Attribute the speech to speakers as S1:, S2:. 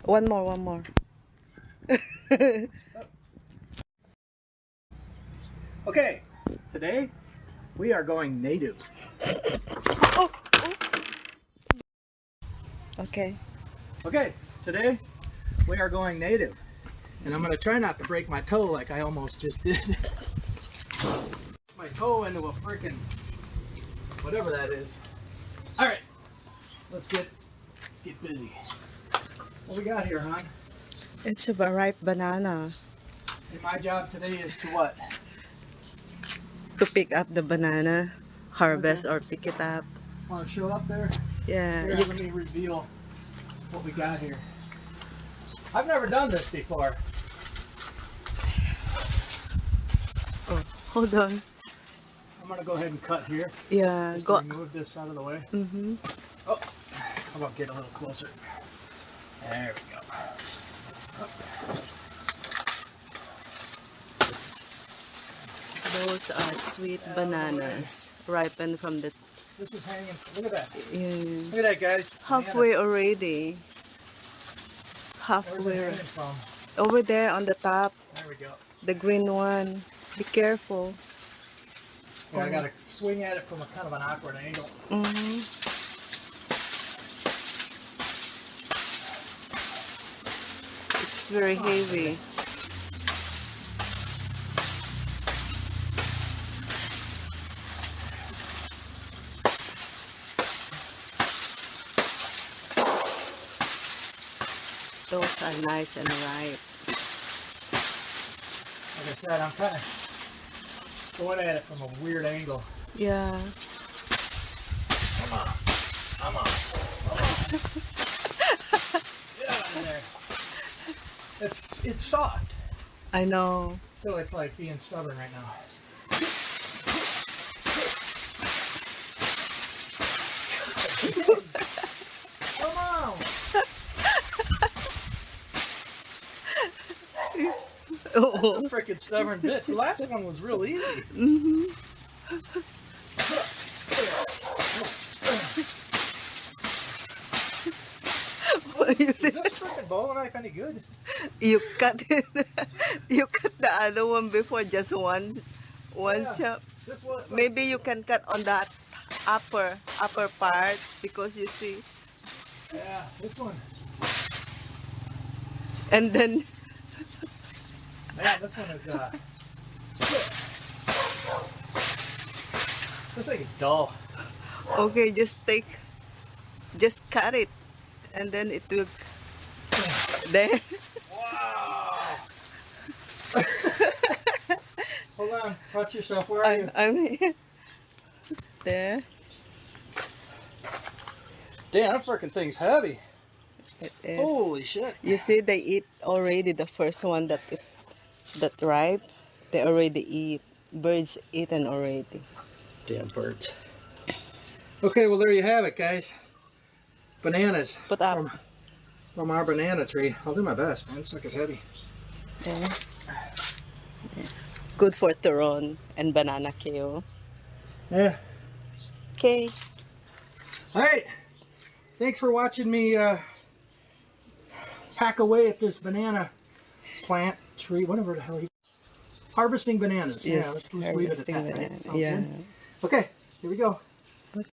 S1: One more, one more.
S2: Okay, today we are going native.
S1: Oh, oh. Okay.
S2: Okay, today we are going native. And I'm going to try not to break my toe like I almost just did. My toe into a freaking whatever that is. All right, let's get busy. What we got here, hon?
S1: It's a ripe banana.
S2: And my job today is to what?
S1: To pick up the banana, harvest
S2: Okay.
S1: or pick it up.
S2: Want to show up there?
S1: Yeah.
S2: Here, let me reveal what we got here. I've never done this before.
S1: Oh, hold on.
S2: I'm gonna go ahead and cut here.
S1: Yeah,
S2: Just
S1: go.
S2: to remove this out of the way.
S1: Mm-hmm.
S2: Oh, how about get a little closer? There we go.
S1: Those are sweet bananas, ripened from the.
S2: This is hanging. Look at that.
S1: Yeah.
S2: Look at that, guys.
S1: Halfway
S2: Bananas.
S1: already.
S2: Where's it
S1: Halfway.
S2: hanging from?
S1: Over there on the top,
S2: There we go.
S1: the green one. Be careful.
S2: Yeah, I gotta swing at it from a kind of an awkward angle.
S1: Mm-hmm. It's very heavy. Those are nice and ripe.
S2: Like I said, I'm kind of going at it from a weird angle.
S1: Yeah.
S2: Come on. Come on. Come on. Get out of there. It's soft.
S1: I know.
S2: So it's like being stubborn right now. Come on.
S1: Oh.
S2: That's a freaking stubborn bitch. The last one was real easy.
S1: Mm-hmm.
S2: Is this freaking bowling knife any good?
S1: You cut it. You cut the other one before, just one
S2: Yeah.
S1: chop.
S2: This was like,
S1: Maybe you can cut on that upper part because you see,
S2: yeah, this one.
S1: and then
S2: Man, this one is this thing is dull.
S1: okay, just cut it, and then it will there.
S2: Wow. Hold on, watch yourself. Where are you?
S1: I'm here. There.
S2: Damn, that freaking thing's heavy.
S1: It is.
S2: Holy shit.
S1: You see, they eat already the first one that ripe. They already eat. Birds eaten already.
S2: Damn birds. Okay, well there you have it, guys. Bananas.
S1: Put up.
S2: From our banana tree. I'll do my best, man. This suck is heavy.
S1: Yeah. Good for turon and banana kale.
S2: Yeah.
S1: Okay.
S2: All right. Thanks for watching me hack away at this banana plant tree, whatever the hell you. Harvesting bananas.
S1: Yes,
S2: Yeah, let's leave it at that. Right?
S1: banana.
S2: Sounds
S1: Yeah.
S2: good. Okay, here we go.